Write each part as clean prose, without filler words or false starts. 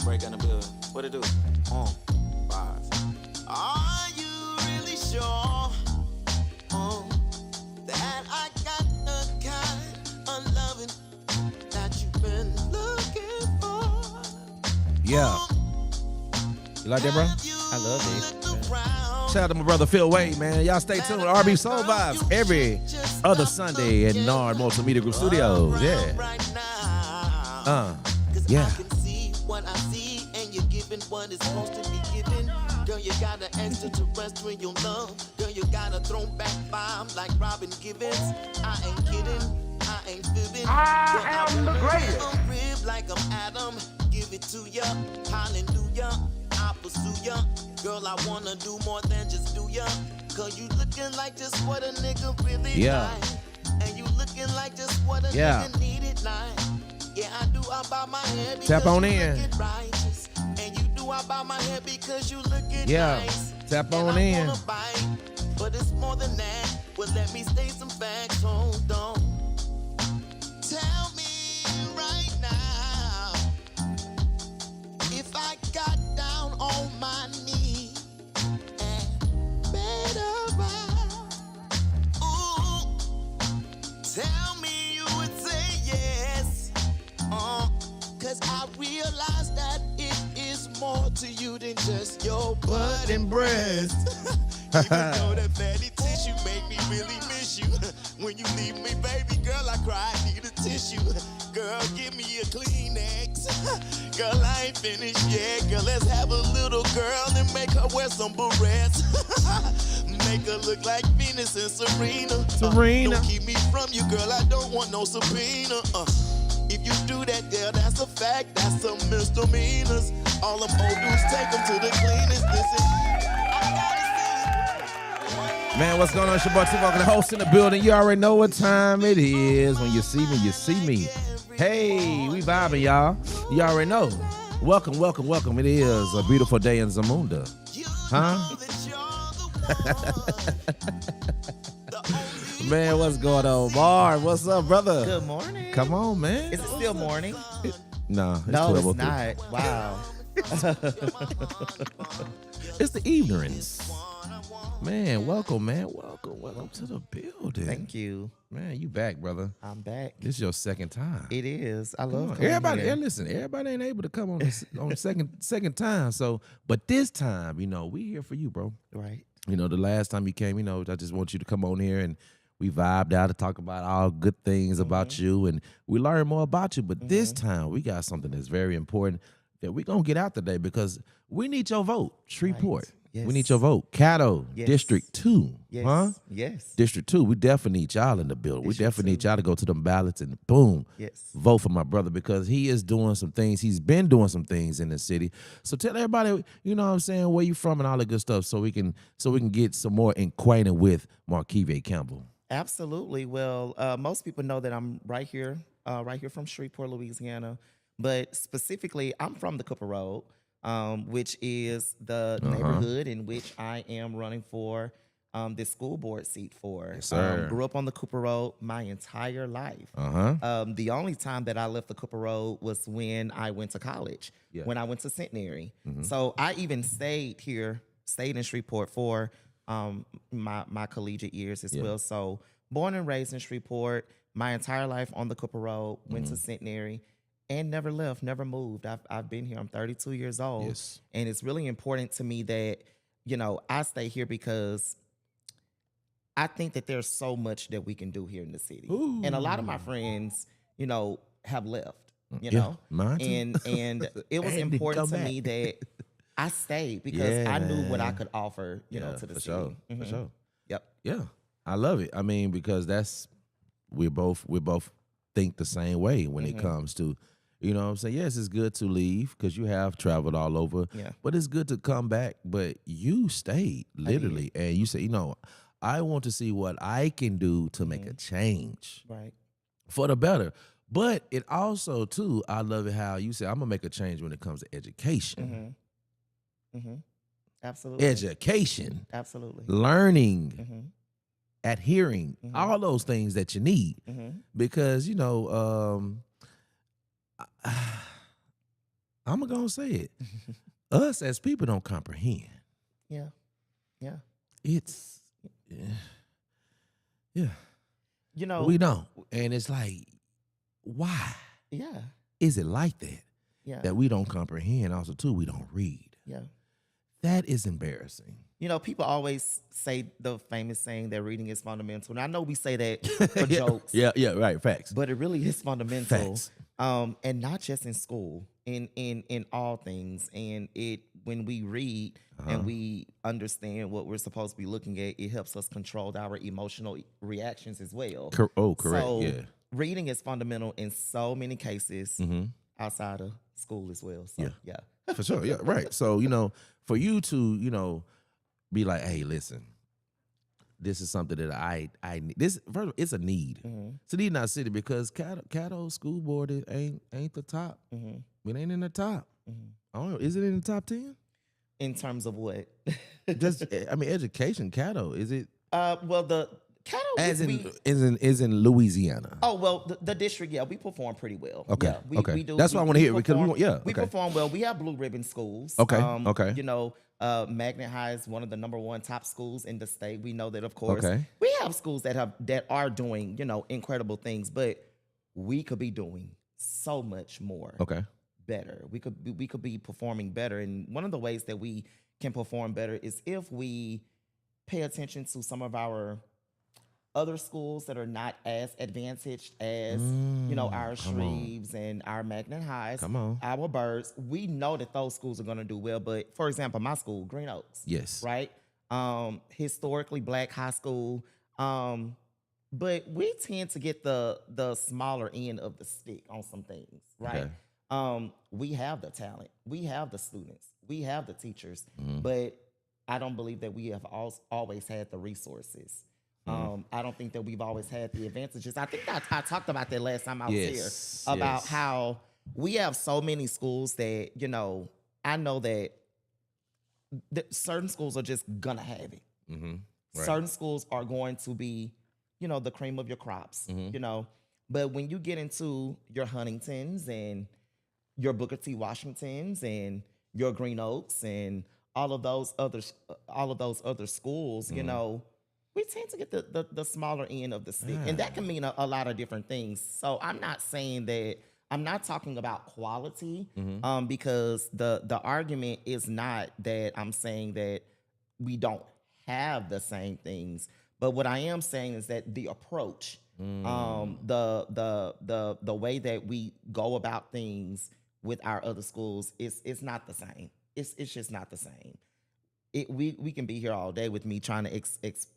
break in the building. What it do? Five. Are you really sure that I got the kind of loving that you've been looking for? Yeah. You like that, bro? I love it. Shout out to my brother Phil Wade, man. Y'all stay tuned with RB Soul Vibes every other Sunday at Nard Multimedia Group Studios. Yeah. Yeah. I can see what I see, and you're giving what is supposed to be given. Girl, you got an extraterrestrial love. Girl, you got a throwback vibe like Robin Givens. I ain't kidding. I ain't fibbing. I am the greatest. I'm rib like I'm Adam. Give it to ya. Hallelujah. I pursue ya. Girl, I wanna do more than just do ya. Cause you looking like just what a nigga really like. And you looking like just what a nigga needed like. Yeah, I do. I bow my head because Tap on you in. looking righteous. And you do. I bow my head because you looking nice. Tap and on I in. wanna bite, but it's more than that. Well, let me state some facts. Hold on. Tell me right now if I got down on my knee and made a vow. Ooh, tell me you would say yes. Cause I realize that it is more to you than just your butt and breast. Even though that fatty tissue make me really miss you. When you leave me, baby girl, I cry, I need a tissue. Girl, give me a Kleenex. Girl, I ain't finished yet. Girl, let's have a little girl and make her wear some barrettes. Make her look like Venus and Serena. Don't keep me from you, girl, I don't want no subpoena. If you do that, girl, that's a fact. That's some misdemeanors. All them old dudes take them to the cleaners. Listen, Man, what's going on? It's your boy T-Vocal, the host in the building. You already know what time it is. When you see me, you see me. Hey, we vibing, y'all. You already know. Welcome, welcome, welcome. It is a beautiful day in Zamunda. Huh? Man, what's going on? Marv, what's up, brother? Good morning. Come on, man. Is it still morning? No, it's No, it's 12:03. not. Wow. It's the evenings. Man, welcome, man. Welcome to the building. Thank you. Man, you back, brother. I'm back. This is your second time. It is. I Come love on. coming Everybody, here. hey, listen, everybody ain't able to come on the second time. So, but this time, we here for you, bro. Right. The last time you came, I just want you to come on here and we vibed out to talk about all good things about you and we learn more about you. But this time we got something that's very important that we're going to get out today because we need your vote. Shreveport. Right. Yes. We need your vote. Caddo, Yes. District 2. Yes. Huh? Yes. District 2. We definitely need y'all in the building. District We definitely 2. need y'all to go to them ballots and boom. Yes. Vote for my brother because he is doing some things. He's been doing some things in the city. So tell everybody, you know what I'm saying, where you from and all that good stuff so we can get some more acquainted with Marvkevea Campbell. Absolutely. Well, most people know that I'm right here from Shreveport, Louisiana. But specifically, I'm from the Cooper Road, which is the neighborhood in which I am running for this school board seat for. Yes, sir. Grew up on the Cooper Road my entire life. The only time that I left the Cooper Road was when I went to college, when I went to Centenary. So I even stayed in Shreveport for my collegiate years as well. So born and raised in Shreveport, my entire life on the Cooper Road, went to Centenary. And never left, never moved. I've been here. I'm 32 years old. Yes. And it's really important to me that, I stay here because I think that there's so much that we can do here in the city. Ooh. And a lot of my friends, have left, Mine too. And it was And important come to me that I stayed because I knew what I could offer, to the for city. sure. For sure. Yep. Yeah. I love it. I mean, because we both think the same way when it comes to, you know what I'm saying? Yes, it's good to leave because you have traveled all over. Yeah. But it's good to come back. But you stayed, literally. And you say, I want to see what I can do to make a change. Right. For the better. But it also, too, I love it how you say, I'm going to make a change when it comes to education. Absolutely. Education. Absolutely. Learning. Adhering. All those things that you need. I'm gonna say it. Us as people don't comprehend. Yeah. It's yeah. You know, We don't. And it's like, why yeah. is it like that? Yeah. That we don't comprehend. Also, too, we don't read. Yeah. That is embarrassing. You know, people always say the famous saying that reading is fundamental. And I know we say that for jokes. Yeah, right. Facts. But it really is fundamental. Facts. And not just in school, in all things. And when we read and we understand what we're supposed to be looking at, it helps us control our emotional reactions as well. Correct. So yeah. reading is fundamental in so many cases outside of school as well. So yeah. For sure. Yeah, right. So, for you to, be like, hey, listen, this is something that I need. This, first of all, it's a need. It's a need in our city because Caddo school board ain't the top. It ain't in the top. I don't know. Is it in the top 10? In terms of what? Just, education, Caddo. Is it? Well, the Caddo is in Louisiana. Oh, well, the district, we perform pretty well. Okay, Yeah, okay. We do. That's what I want to hear because we perform well. We have blue ribbon schools. Okay, okay. Magnet High is one of the #1 top schools in the state. We know that, of course. Okay. We have schools that are doing, incredible things, but we could be doing so much more. Okay. Better. We could be performing better, and one of the ways that we can perform better is if we pay attention to some of our other schools that are not as advantaged as, our Shreves and our Magnet Highs, our Birds. We know that those schools are going to do well. But for example, my school, Green Oaks. Yes. Right? Historically black high school. But we tend to get the smaller end of the stick on some things, right? Okay. We have the talent. We have the students. We have the teachers. But I don't believe that we have always had the resources. I don't think that we've always had the advantages. I think I talked about that last time I was here about how we have so many schools that, I know that certain schools are just gonna have it. Right. Certain schools are going to be, the cream of your crops, But when you get into your Huntingtons and your Booker T. Washingtons and your Green Oaks and all of those other schools, we tend to get the smaller end of the stick. And that can mean a lot of different things. So I'm not talking about quality, because the argument is not that I'm saying that we don't have the same things. But what I am saying is that the approach, the way that we go about things with our other schools is not the same. It's just not the same. We can be here all day with me trying to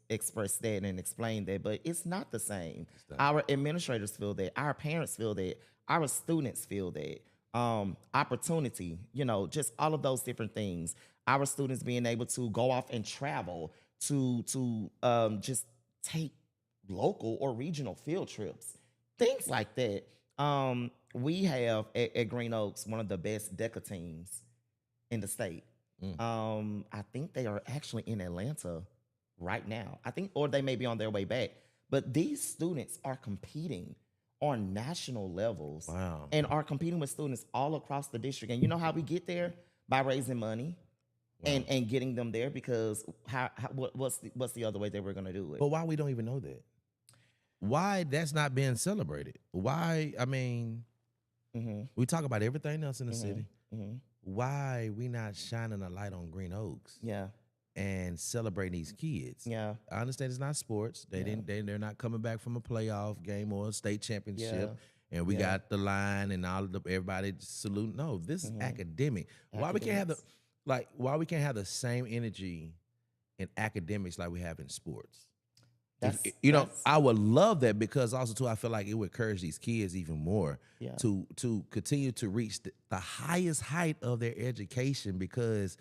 express that and explain that, but it's not the same. Our administrators feel that. Our parents feel that. Our students feel that. Opportunity, just all of those different things. Our students being able to go off and travel to just take local or regional field trips, things like that. We have at Green Oaks one of the best DECA teams in the state. I think they are actually in Atlanta right now. Or they may be on their way back. But these students are competing on national levels. Wow. And are competing with students all across the district. And you know how we get there? By raising money. Wow. And getting them there, because what's the other way that we're going to do it? But why we don't even know that? Why that's not being celebrated? Why? We talk about everything else in the city. Why we not shining a light on Green Oaks? Yeah. And celebrating these kids. Yeah. I understand it's not sports. They're not coming back from a playoff game or a state championship. Yeah. And we got the line and everybody salute. No, this is academic. Why we can't have the same energy in academics like we have in sports? I would love that, because also too I feel like it would encourage these kids even more to continue to reach the highest height of their education, because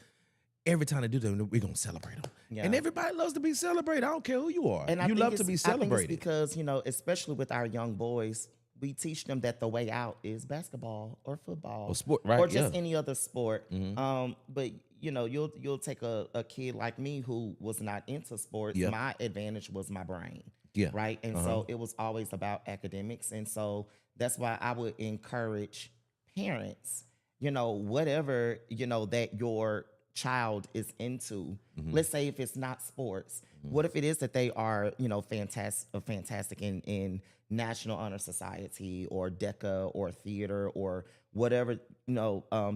every time they do that, we're gonna celebrate them. Yeah. And everybody loves to be celebrated. I don't care who you are. And you love to be celebrated. I think it's because, especially with our young boys, we teach them that the way out is basketball or football or sport, right? Or just any other sport. But you'll take a kid like me who was not into sports. Yep. My advantage was my brain. Yeah. Right. And so it was always about academics. And so that's why I would encourage parents, whatever, that your child is into. Let's say if it's not sports, what if it is that they are, fantastic in National Honor Society or DECA or theater or whatever,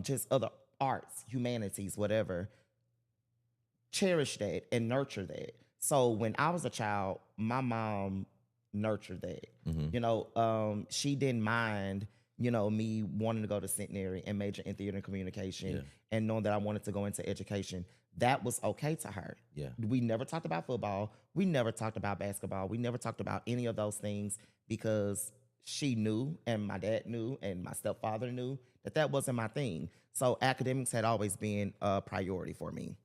just other arts, humanities, whatever. Cherish that and nurture that. So when I was a child, my mom nurtured that. She didn't mind, me wanting to go to Centenary and major in theater and communication and knowing that I wanted to go into education. That was okay to her. Yeah. We never talked about football. We never talked about basketball. We never talked about any of those things because she knew and my dad knew and my stepfather knew that wasn't my thing. So academics had always been a priority for me.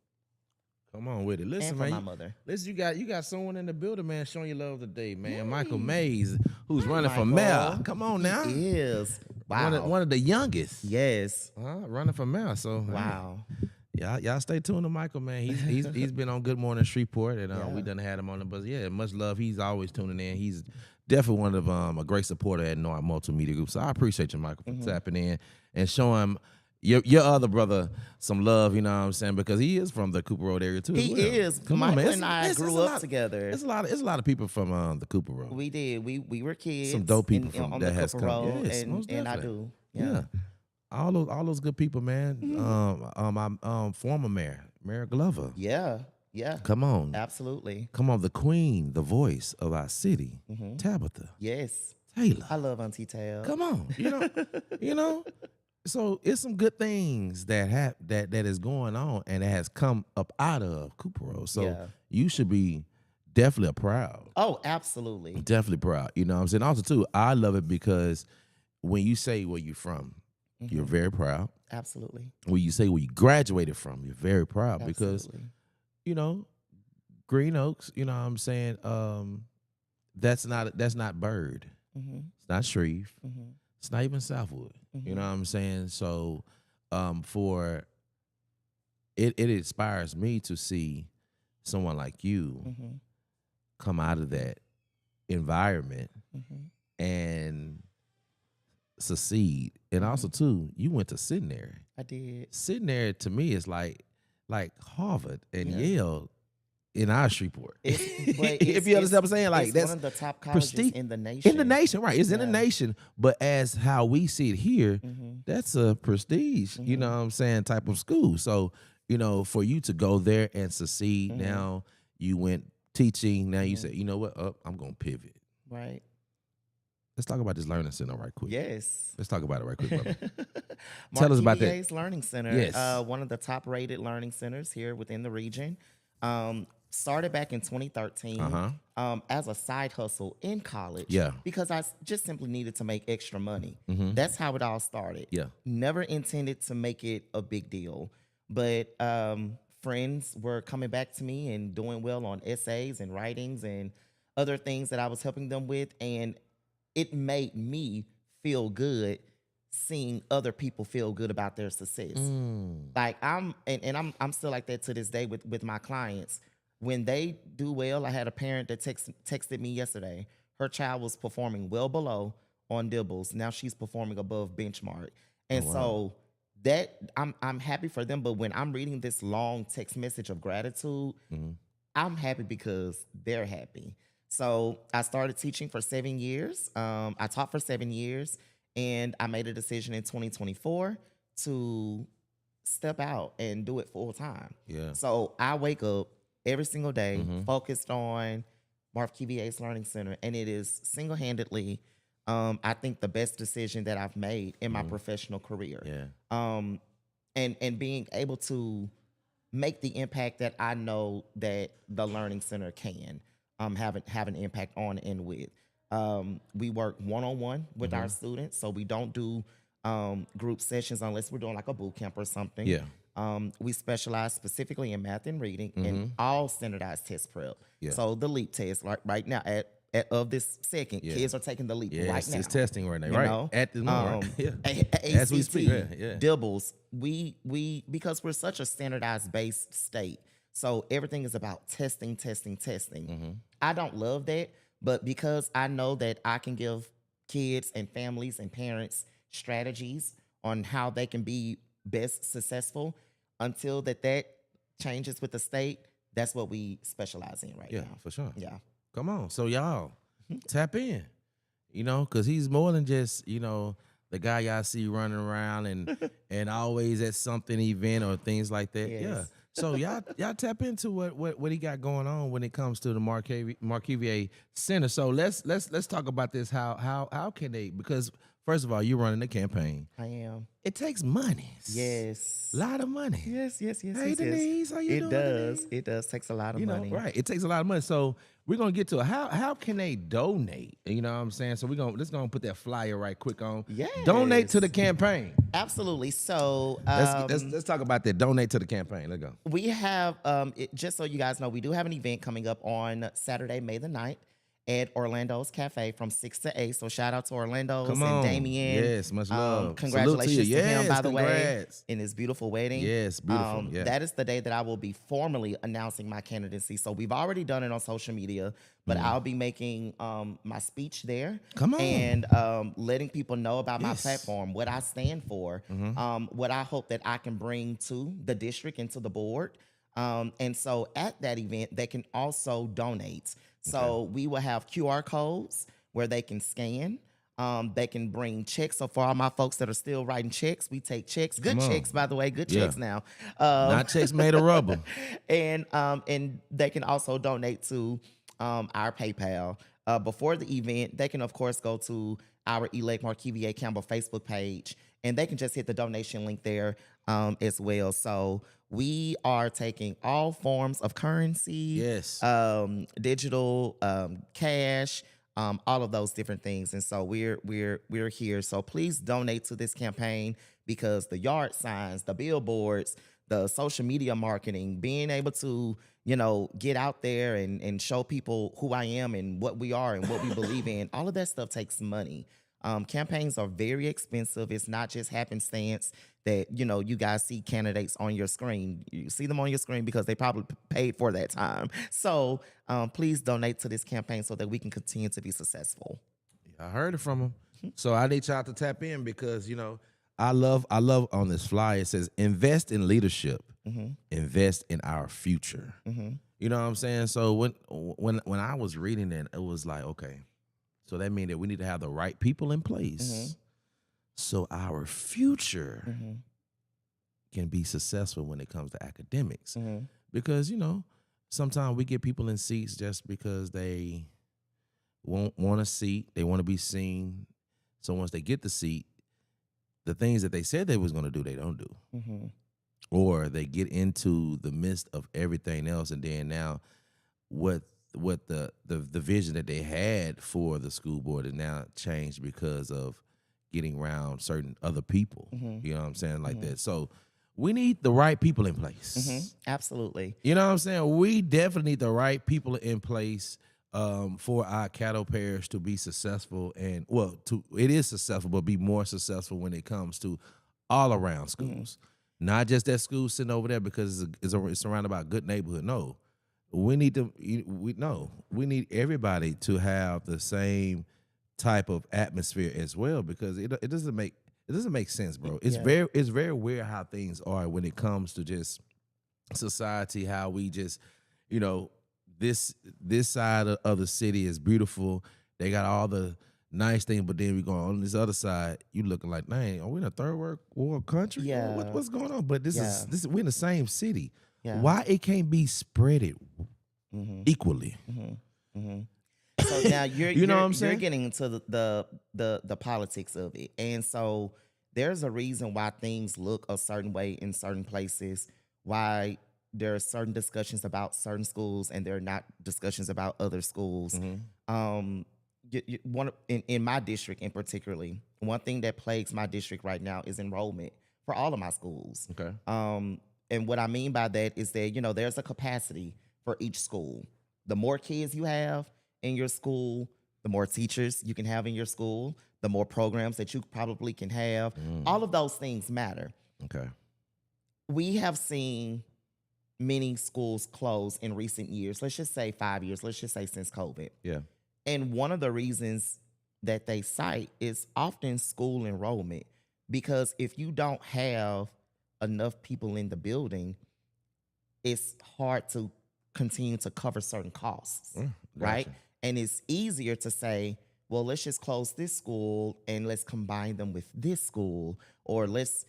Come on with it. Listen, and for man. my mother. Listen, you got someone in the building, man, showing you love today, man. Michael Mays, who's running for mayor. Come on now. He is. Wow. One of the youngest. Yes. Running for mayor. So wow. Y'all stay tuned to Michael, man. He's been on Good Morning Shreveport, and we done had him on the bus. Yeah, much love. He's always tuning in. He's definitely one of a great supporter at North Multimedia Group. So I appreciate you, Michael, for tapping in and showing your other brother some love, you know what I'm saying? Because he is from the Cooper Road area too. He is. Come Michael on, man. and I grew up together. It's a lot of people from the Cooper Road. We did. We were kids. Some dope people on that the has Cooper come. Road, Yes, and I do. Yeah. All those good people, man. My former Mayor Glover. Yeah. Come on. Absolutely. Come on, the queen, the voice of our city, Tabitha. Yes. Taylor. I love Auntie Tab. Come on. You know. So it's some good things that is going on and it has come up out of Cooper Road. So you should be definitely proud. Oh, absolutely. Definitely proud. You know what I'm saying? Also, too, I love it because when you say where you're from, you're very proud. Absolutely. When you say where you graduated from, you're very proud because, Green Oaks, you know what I'm saying? That's not Bird. It's not Shreve. It's not even Southwood. You know what I'm saying? So for it inspires me to see someone like you come out of that environment and succeed. And also too, you went to Centenary. I did. Centenary to me is like Harvard and Yale in our Shreveport. If you understand what I'm saying, like it's that's one of the top colleges in the nation. In the nation, right? It's in the nation, but as how we see it here, that's a prestige. You know what I'm saying? Type of school. So for you to go there and succeed, now you went teaching. Now you say, you know what? I'm gonna pivot. Right. Let's talk about this learning center right quick. Yes. Let's talk about it right quick, brother. Tell us about that. Marvkevea Learning Center. Yes. One of the top-rated learning centers here within the region. Started back in 2013 as a side hustle in college. Yeah. Because I just simply needed to make extra money. That's how it all started. Yeah. Never intended to make it a big deal. But friends were coming back to me and doing well on essays and writings and other things that I was helping them with. And it made me feel good seeing other people feel good about their success. Like I'm still like that to this day with my clients. When they do well, I had a parent that texted me yesterday. Her child was performing well below on Dibbles. Now she's performing above benchmark. And so that I'm happy for them. But when I'm reading this long text message of gratitude, I'm happy because they're happy. So I started teaching for 7 years. I taught for 7 years, and I made a decision in 2024 to step out and do it full time. Yeah. So I wake up every single day focused on Marvkevea's Learning Center, and it is single-handedly, I think, the best decision that I've made in my professional career. Yeah. And being able to make the impact that I know that the Learning Center can. Have an impact on and with. We work one-on-one with our students, so we don't do group sessions unless we're doing like a boot camp or something. Yeah. We specialize specifically in math and reading and all standardized test prep. Yeah. So the LEAP test, like right now of this second, kids are taking the LEAP right now. It's testing right now, You right? know? At this moment. As we speak. Yeah. Dibbles, we because we're such a standardized based state. So everything is about testing. I don't love that, but because I know that I can give kids and families and parents strategies on how they can be best successful. Until that changes with the state, that's what we specialize in right now. Yeah, for sure. Yeah. Come on. So y'all tap in, because he's more than just, the guy y'all see running around and always at something event or things like that. Yes. Yeah. So y'all tap into what he got going on when it comes to the Marvkevea Center. So let's talk about this. How can they, because first of all, you're running a campaign. I am. It takes money. Yes. A lot of money. Yes. Hey, Denise, how you doing? Does. It does. Takes a lot of money. Right. It takes a lot of money. So we're gonna get to it. How can they donate? You know what I'm saying? So let's go put that flyer right quick on. Yes. Donate to the campaign. Absolutely. So Let's talk about that. Donate to the campaign. Let's go. we have just so you guys know, we do have an event coming up on Saturday, May the 9th. At Orlando's Cafe from 6 to 8. So shout out to Orlando's and Damien. Yes, much love. Congratulations to him, by the way, congrats. in his beautiful wedding. Yes, beautiful. Yeah. That is the day that I will be formally announcing my candidacy. So we've already done it on social media, but I'll be making my speech there. Come on. And letting people know about my platform, what I stand for, what I hope that I can bring to the district and to the board. And so at that event, they can also donate. So we will have QR codes where they can scan. They can bring checks. So for all my folks that are still writing checks, we take checks. Good checks, by the way. Good checks now. Not checks made of rubber. And they can also donate to our PayPal. Before the event, they can, of course, go to our elect Marvkevea Campbell Facebook page, and they can just hit the donation link there as well. So we are taking all forms of currency, digital, cash, all of those different things. And so we're here. So please donate to this campaign, because the yard signs, the billboards, the social media marketing, being able to, get out there and show people who I am and what we are and what we believe in, all of that stuff takes money. Campaigns are very expensive. It's not just happenstance that, you guys see candidates on your screen. You see them on your screen because they probably paid for that time. So please donate to this campaign so that we can continue to be successful. I heard it from him. So I need y'all to tap in, because, I love on this flyer, it says invest in leadership, invest in our future. You know what I'm saying? So when I was reading it, it was like, okay, so that means that we need to have the right people in place so our future can be successful when it comes to academics. Because, sometimes we get people in seats just because they want a seat, they want to be seen. So once they get the seat, the things that they said they was going to do, they don't do. Or they get into the midst of everything else, and then now what the vision that they had for the school board is now changed because of getting around certain other people. You know what I'm saying? Like that. So we need the right people in place. Absolutely. You know what I'm saying? We definitely need the right people in place for our Caddo Parish to be successed,ful, and it is successful, but be more successful when it comes to all around schools. Not just that school sitting over there because it's surrounded by a good neighborhood. No, we need we need everybody to have the same type of atmosphere as well, because it doesn't make sense, bro. It's very weird how things are when it comes to just society, how we just, this side of the city is beautiful. They got all the nice things, but then we go on this other side, you looking like, man, are we in a third world country? Yeah. What's going on? But this is we're in the same city. Yeah. Why it can't be spreaded equally? So now you're You know what I'm saying? You're getting into the politics of it. And so there's a reason why things look a certain way in certain places, why there are certain discussions about certain schools and there are not discussions about other schools. In my district in particularly, one thing that plagues my district right now is enrollment for all of my schools. Okay. And what I mean by that is that, there's a capacity for each school. The more kids you have in your school, the more teachers you can have in your school, the more programs that you probably can have. All of those things matter. Okay. We have seen many schools close in recent years. Let's just say 5 years. Let's just say since COVID. Yeah. And one of the reasons that they cite is often school enrollment, because if you don't have enough people in the building, it's hard to continue to cover certain costs, right? And it's easier to say, well, let's just close this school and let's combine them with this school, or let's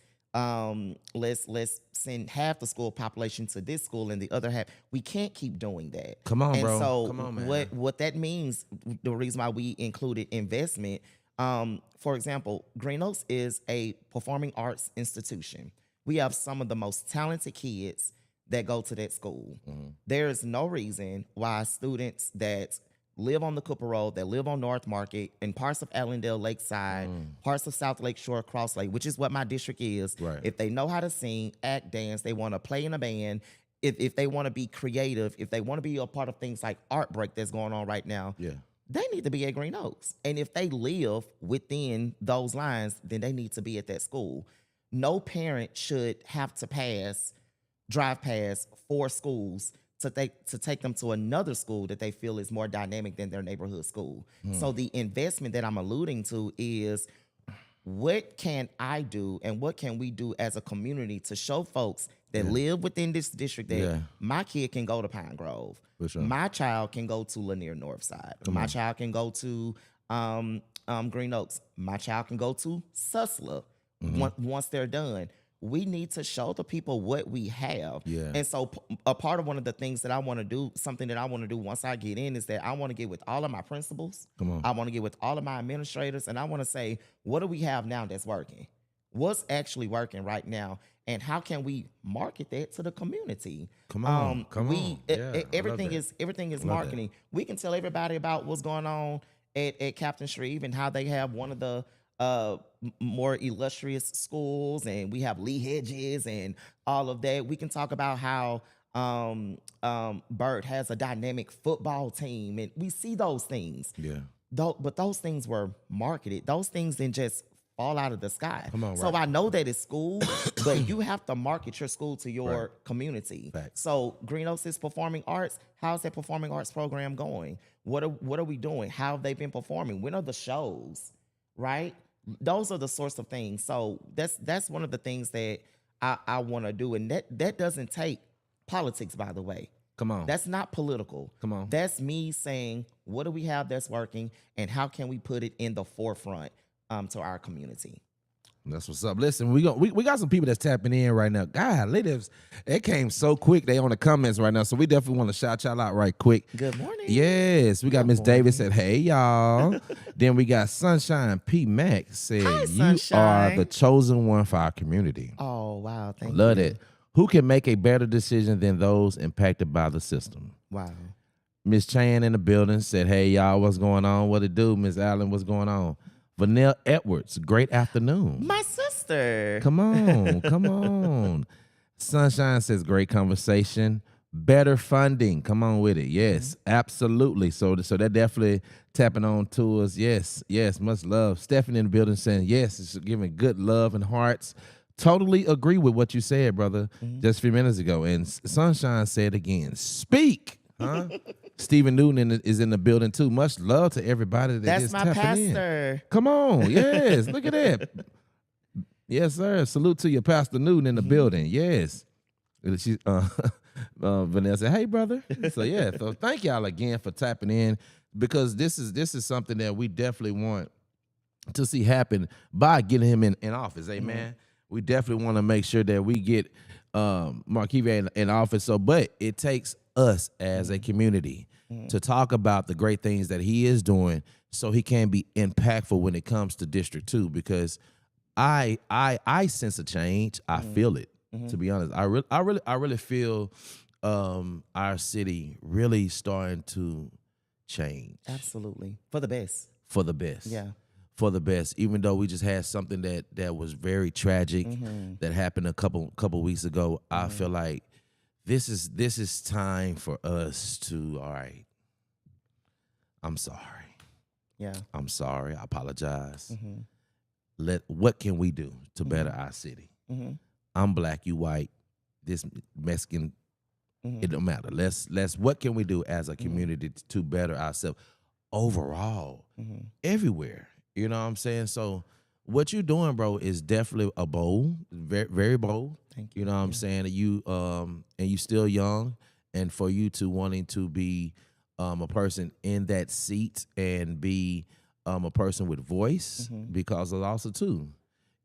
send half the school population to this school and the other half. We can't keep doing that. Come on, and bro. So come on, man. what that means, the reason why we included investment, for example, Green Oaks is a performing arts institution. We have some of the most talented kids that go to that school. There is no reason why students that live on the Cooper Road, that live on North Market, and parts of Allendale Lakeside, parts of South Lake Shore, Cross Lake, which is what my district is. Right. If they know how to sing, act, dance, they want to play in a band, if they want to be creative, if they want to be a part of things like Art Break that's going on right now, they need to be at Green Oaks. And if they live within those lines, then they need to be at that school. No parent should have to drive past 4 schools to take them to another school that they feel is more dynamic than their neighborhood school. So the investment that I'm alluding to is, what can I do and what can we do as a community to show folks that live within this district that my kid can go to Pine Grove, my child can go to Lanier Northside, my child can go to Green Oaks, my child can go to Susla once they're done. We need to show the people what we have. And so a part of one of the things that I want to do, something that I want to do once I get in, is that I want to get with all of my principals. I want to get with all of my administrators, and I want to say, what do we have now that's working? What's actually working right now? And how can we market that to the community? Everything is marketing. We can tell everybody about what's going on at Captain Shreve and how they have one of the more illustrious schools, and we have Lee Hedges and all of that. We can talk about how Burt has a dynamic football team, and we see those things. But those things were marketed. Those things didn't just fall out of the sky. So I know that it's school, but you have to market your school to your community. So Green Oaks is performing arts. How's that performing arts program going? What are we doing? How have they been performing? When are the shows? Right? Those are the sorts of things. So that's one of the things that I want to do. And that doesn't take politics, by the way. That's not political. That's me saying, what do we have that's working, and how can we put it in the forefront to our community? That's what's up. Listen, we got some people that's tapping in right now. God, ladies, it came so quick. They on the comments right now, so we definitely want to shout y'all out right quick. Good morning. Yes, we got Miss Davis said, "Hey y'all." Then we got Sunshine P Mac said, Hi, "You are the chosen one for our community." Oh wow, thank you. Love it. Who can make a better decision than those impacted by the system? Wow. Miss Chan in the building said, "Hey y'all, what's going on? What it do?" Miss Allen, what's going on? Vanille Edwards, great afternoon. My sister. Come on. Sunshine says, great conversation. Better funding. Come on with it. Yes, absolutely. So that definitely tapping on to us. Yes, much love. Stephanie in the building saying, yes, it's giving good love and hearts. Totally agree with what you said, brother, just a few minutes ago. And Sunshine said again, speak. Huh? Stephen Newton is in the building too. Much love to everybody that's just my tapping pastor. In. Come on, yes, look at that. Yes, sir. Salute to your Pastor Newton in the building. Yes. She, Vanessa said, hey, brother. So thank y'all again for tapping in, because this is something that we definitely want to see happen by getting him in office. Amen. We definitely want to make sure that we get Marvkevea in office. But it takes us as a community to talk about the great things that he is doing, so he can be impactful when it comes to District 2. Because I sense a change. I feel it. To be honest, I really feel our city really starting to change. Absolutely, for the best. For the best. Yeah. For the best. Even though we just had something that was very tragic that happened a couple weeks ago, I feel like this is time for us to, all right, I'm sorry. Yeah. I'm sorry. I apologize. What can we do to better our city? I'm black, you white, this Mexican, it don't matter. Let's what can we do as a community to better ourselves overall, everywhere? You know what I'm saying? So what you're doing, bro, is definitely a bold, very, very bold. Thank you. You know what I'm saying? And you still young, and for you to wanting to be a person in that seat and be a person with voice, because also too,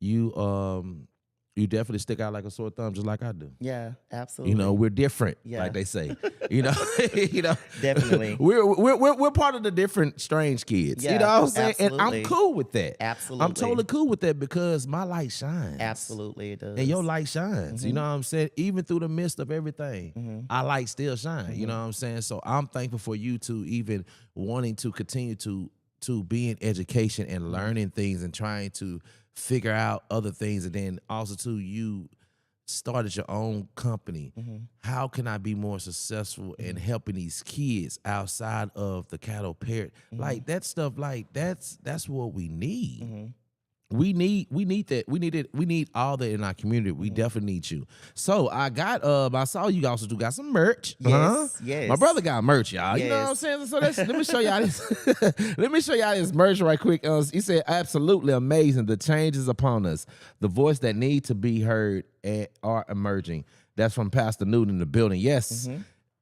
you definitely stick out like a sore thumb, just like I do. Yeah, absolutely. You know, we're different, Yeah. like they say. You know, Definitely. We're part of the different strange kids. Yeah, you know what I'm saying? absolutely. And I'm cool with that. Absolutely. I'm totally cool with that because my light shines. Absolutely, it does. And your light shines. You know what I'm saying? Even through the midst of everything, our light still shine. You know what I'm saying? So I'm thankful for you to even wanting to continue to be in education and learning things and trying to figure out other things. And then also too, you started your own company. How can I be more successful in helping these kids outside of the Caddo parent? Like that stuff, like that's what we need. We need that. We need all that in our community. We definitely need you. So I saw you also got some merch. Yes, yes. My brother got merch, y'all. You know what I'm saying? So let me show y'all this. Let me show y'all this merch right quick. He said, absolutely amazing. The changes upon us. The voice that need to be heard are emerging. That's from Pastor Newton in the building. Yes.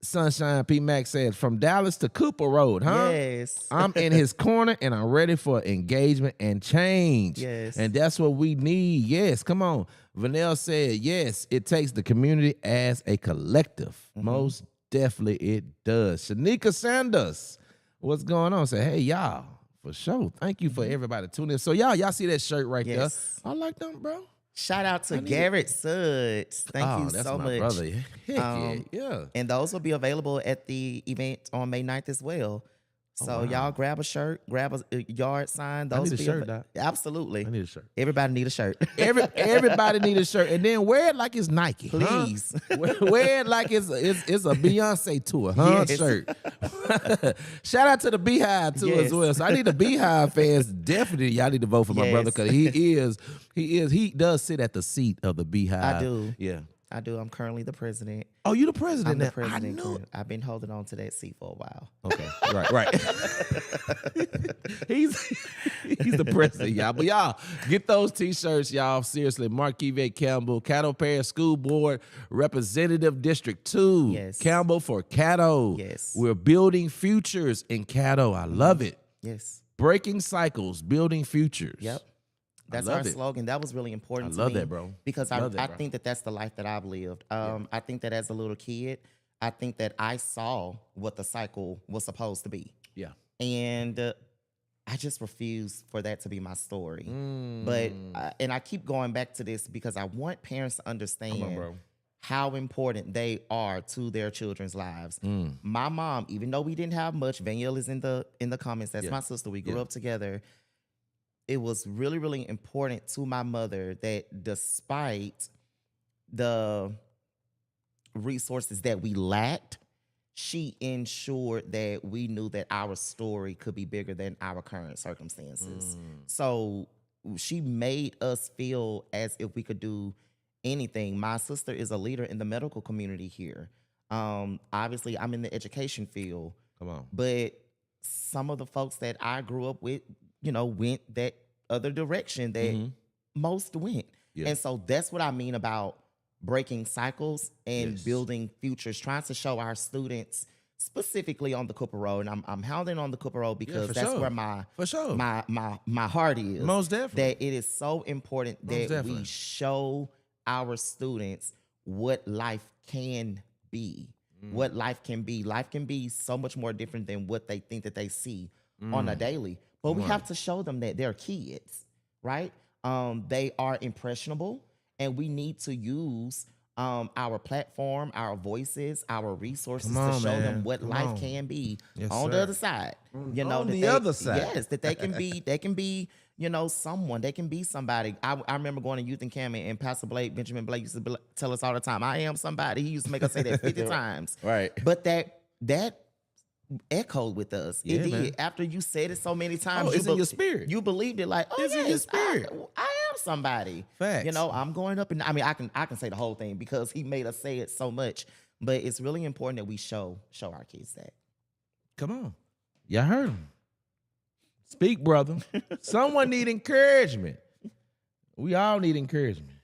Sunshine P. Mac said, from Dallas to Cooper Road, huh? Yes. I'm in his corner and I'm ready for engagement and change. Yes. And that's what we need. Yes, come on. Vanell said, yes, it takes the community as a collective. Most definitely it does. Shanika Sanders, what's going on? Say, hey, y'all, for sure. Thank you for everybody tuning in. So y'all see that shirt right there? I like them, bro. Shout out to Garrett Sudds. Thank you that's so my much. brother. Heck yeah. And those will be available at the event on May 9th as well. So y'all grab a shirt, grab a yard sign. Those need a shirt, Doc. Absolutely. I need a shirt. Everybody need a shirt. Everybody need a shirt, and then wear it like it's Nike, Please. Huh? Wear it like it's a Beyonce tour, Yes. Shirt. Shout out to the Beehive too as well. So I need the Beehive fans definitely. Y'all need to vote for my brother because he does sit at the seat of the Beehive. I do. Yeah. I do. I'm currently the president. Oh, you the president I'm the now? president. I knew. I've been holding on to that seat for a while. Okay, right. He's the president, y'all. But y'all, get those T-shirts, y'all. Seriously, Marvkevea Campbell, Caddo Parish School Board Representative District 2. Yes. Campbell for Caddo. Yes. We're building futures in Caddo. I love it. Yes. Breaking cycles, building futures. Yep. That's our slogan. That was really important to me. I love that, bro. Because I think that that's the life that I've lived. I think that as a little kid, I think that I saw what the cycle was supposed to be. Yeah. And I just refuse for that to be my story. But, and I keep going back to this because I want parents to understand how important they are to their children's lives. My mom, even though we didn't have much, Vaniel is in the comments, that's my sister, we grew up together. It was really, really important to my mother that despite the resources that we lacked, she ensured that we knew that our story could be bigger than our current circumstances. So she made us feel as if we could do anything. My sister is a leader in the medical community here. Obviously, I'm in the education field. Come on. But some of the folks that I grew up with, went that other direction that most went. Yeah. And so that's what I mean about breaking cycles and building futures, trying to show our students specifically on the Cooper Road. And I'm hounding on the Cooper Road because that's where my heart is. Most definitely. That it is so important that we show our students what life can be. What life can be. Life can be so much more different than what they think that they see on a daily. But we have to show them that they're kids, right? They are impressionable, and we need to use our platform, our voices, our resources to show them what life can be on the other side. On the other side. Yes, that they can be, someone. They can be somebody. I remember going to youth and camp, and Pastor Benjamin Blake used to tell us all the time, I am somebody. He used to make us say that 50 times. Right. But that echoed with us. It did. Man. After you said it so many times, it's in your spirit. You believed it. Like, it's in your spirit. I am somebody. Facts. I'm going up, and I mean, I can say the whole thing because he made us say it so much. But it's really important that we show our kids that. Come on, y'all heard him. Speak, brother. Someone need encouragement. We all need encouragement,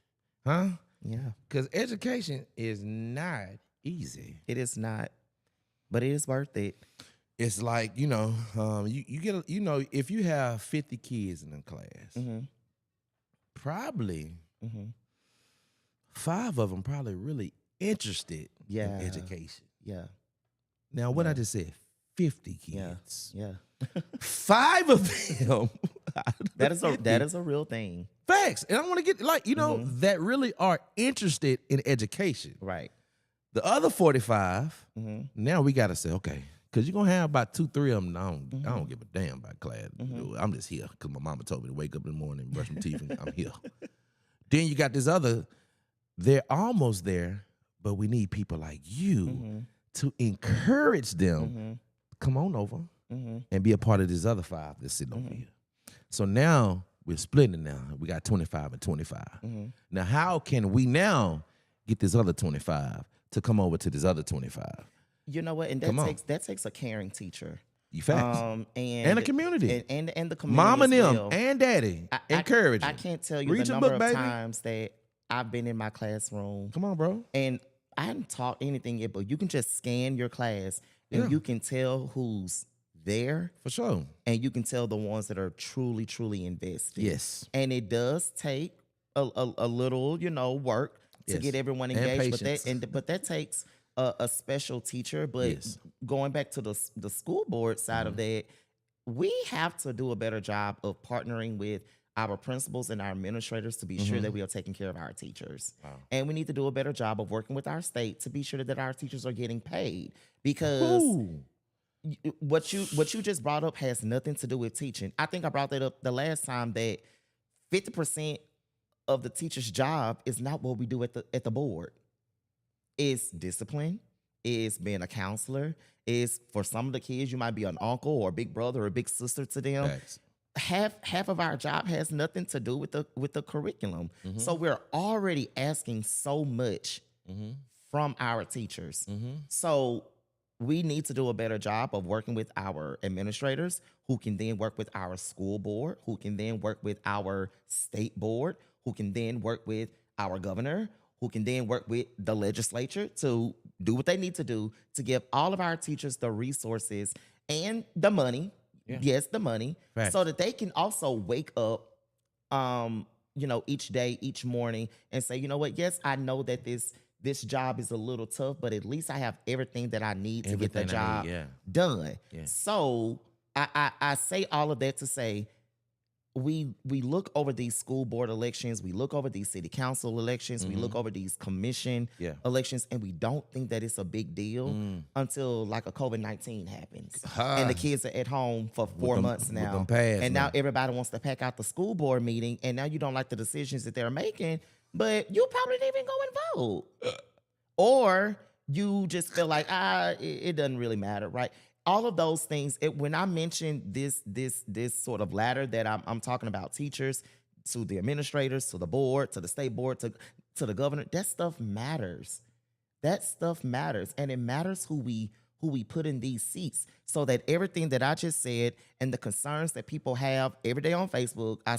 huh? Yeah. Because education is not easy. It is not, but it is worth it. It's like, you know, you get, you know, if you have 50 kids in a class, probably 5 of them probably really interested in education. Yeah. Now, what I just said, 50 kids. Yeah. 5 of them. That is a real thing. Facts. And I want to get, like, you know, that really are interested in education. Right. The other 45, now we got to say, okay, because you're going to have about 2-3 of them. I don't give a damn about class. I'm just here because my mama told me to wake up in the morning, brush my teeth, and I'm here. Then you got this other, they're almost there, but we need people like you to encourage them. Come on over and be a part of these other 5 that's sitting over here. So now we're splitting it now. We got 25 and 25. Now, how can we now get this other 25 to come over to this other 25? You know what? And that takes a caring teacher. You facts. And a community. And the community. Mom and them well. and daddy. Encourage. I can't tell you the number of times that I've been in my classroom. Come on, bro. And I haven't taught anything yet, but you can just scan your class and you can tell who's there. For sure. And you can tell the ones that are truly, truly invested. Yes. And it does take a little, you know, work to get everyone engaged. But that takes a special teacher. But going back to the school board side of that, we have to do a better job of partnering with our principals and our administrators to be sure that we are taking care of our teachers. Wow. And we need to do a better job of working with our state to be sure that our teachers are getting paid. Because what you just brought up has nothing to do with teaching. I think I brought that up the last time, that 50% of the teacher's job is not what we do at the board. It's discipline, it's being a counselor, it's for some of the kids, you might be an uncle or a big brother or a big sister to them. Thanks. Half of our job has nothing to do with the curriculum. So we're already asking so much from our teachers. So we need to do a better job of working with our administrators, who can then work with our school board, who can then work with our state board, who can then work with our governor, who can then work with the legislature to do what they need to do to give all of our teachers the resources and the money. Yes, the money. Right. So that they can also wake up, you know, each day, each morning and say, you know what, yes, I know that this job is a little tough, but at least I have everything that I need to get the job done. Yeah. So I say all of that to say, we look over these school board elections, we look over these city council elections, we look over these commission elections, and we don't think that it's a big deal until like a COVID-19 happens. And the kids are at home for 4 months now. Now everybody wants to pack out the school board meeting, and now you don't like the decisions that they're making, but you probably didn't even go and vote. Or you just feel like, it doesn't really matter, right? All of those things, when I mention this sort of ladder that I'm talking about, teachers to the administrators, to the board, to the state board, to the governor, that stuff matters. That stuff matters. And it matters who we put in these seats, so that everything that I just said and the concerns that people have every day on Facebook, I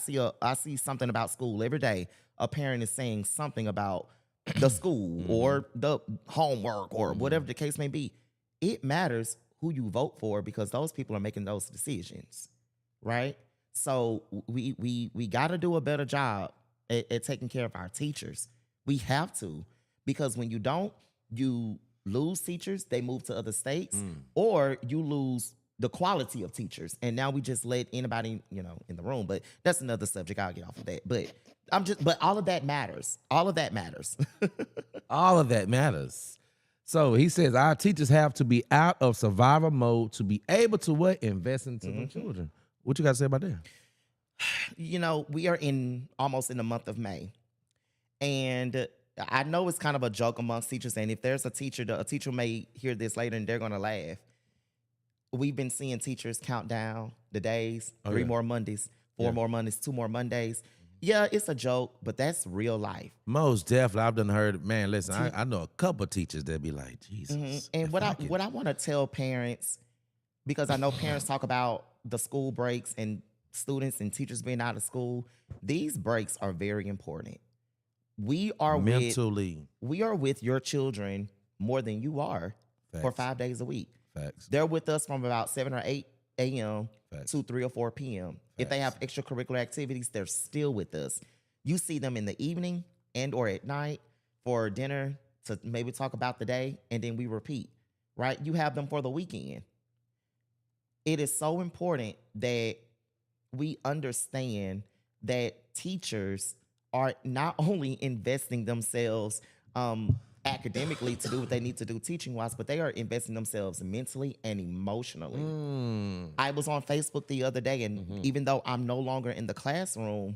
see something about school every day. A parent is saying something about the school or the homework or whatever the case may be. It matters who you vote for, because those people are making those decisions, right? So we got to do a better job at taking care of our teachers. We have to, because when you don't, you lose teachers, they move to other states, or you lose the quality of teachers. And now we just let anybody, you know, in the room, but that's another subject. I'll get off of that. But all of that matters. All of that matters. All of that matters. So he says our teachers have to be out of survival mode to be able to what? Invest into the children. What you got to say about that? You know, we are almost in the month of May. And I know it's kind of a joke amongst teachers. And if there's a teacher may hear this later and they're going to laugh. We've been seeing teachers count down the days, 3 more Mondays, 4 more Mondays, 2 more Mondays. Yeah, it's a joke, but that's real life. Most definitely. I've heard, man, listen, I know a couple of teachers that be like, Jesus. And what I want to tell parents, because I know parents talk about the school breaks and students and teachers being out of school, these breaks are very important. We are with your children more than you are for 5 days a week. Facts. They're with us from about 7 or 8 a.m. Facts. to 3 or 4 p.m. If they have extracurricular activities, they're still with us. You see them in the evening and or at night for dinner to maybe talk about the day, and then we repeat, right? You have them for the weekend. It is so important that we understand that teachers are not only investing themselves academically to do what they need to do teaching-wise, but they are investing themselves mentally and emotionally. I was on Facebook the other day, and even though I'm no longer in the classroom,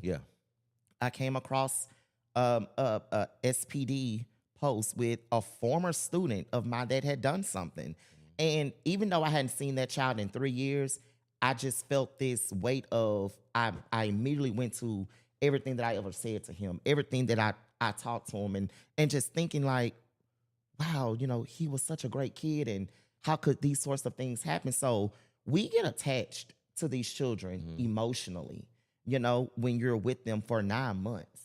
I came across a SPD post with a former student of mine that had done something. And even though I hadn't seen that child in 3 years, I just felt this weight of, I immediately went to everything that I ever said to him, everything that I talked to him, and just thinking like, wow, you know, he was such a great kid, and how could these sorts of things happen? So we get attached to these children emotionally, you know, when you're with them for 9 months.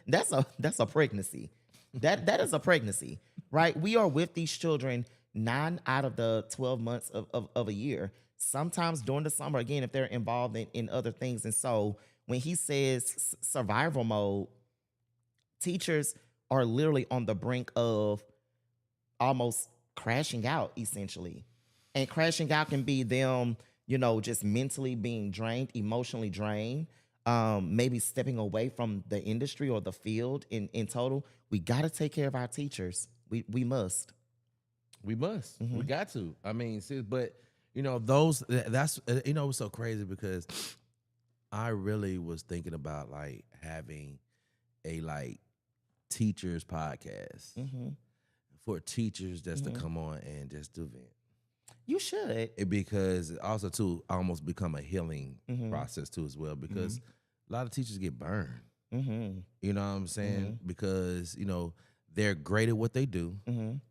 That's a pregnancy. That is a pregnancy, right? We are with these children 9 out of the 12 months of a year. Sometimes during the summer, again, if they're involved in other things. And so when he says survival mode, teachers are literally on the brink of almost crashing out, essentially. And crashing out can be them, you know, just mentally being drained, emotionally drained, maybe stepping away from the industry or the field in total. We got to take care of our teachers. We must. We must. We got to. I mean, but you know, that's you know, it's so crazy because I really was thinking about like having a like teachers podcast for teachers just to come on and just do vent. You should. Because also too almost become a healing process too as well, because a lot of teachers get burned. You know what I'm saying? Because, you know, they're great at what they do.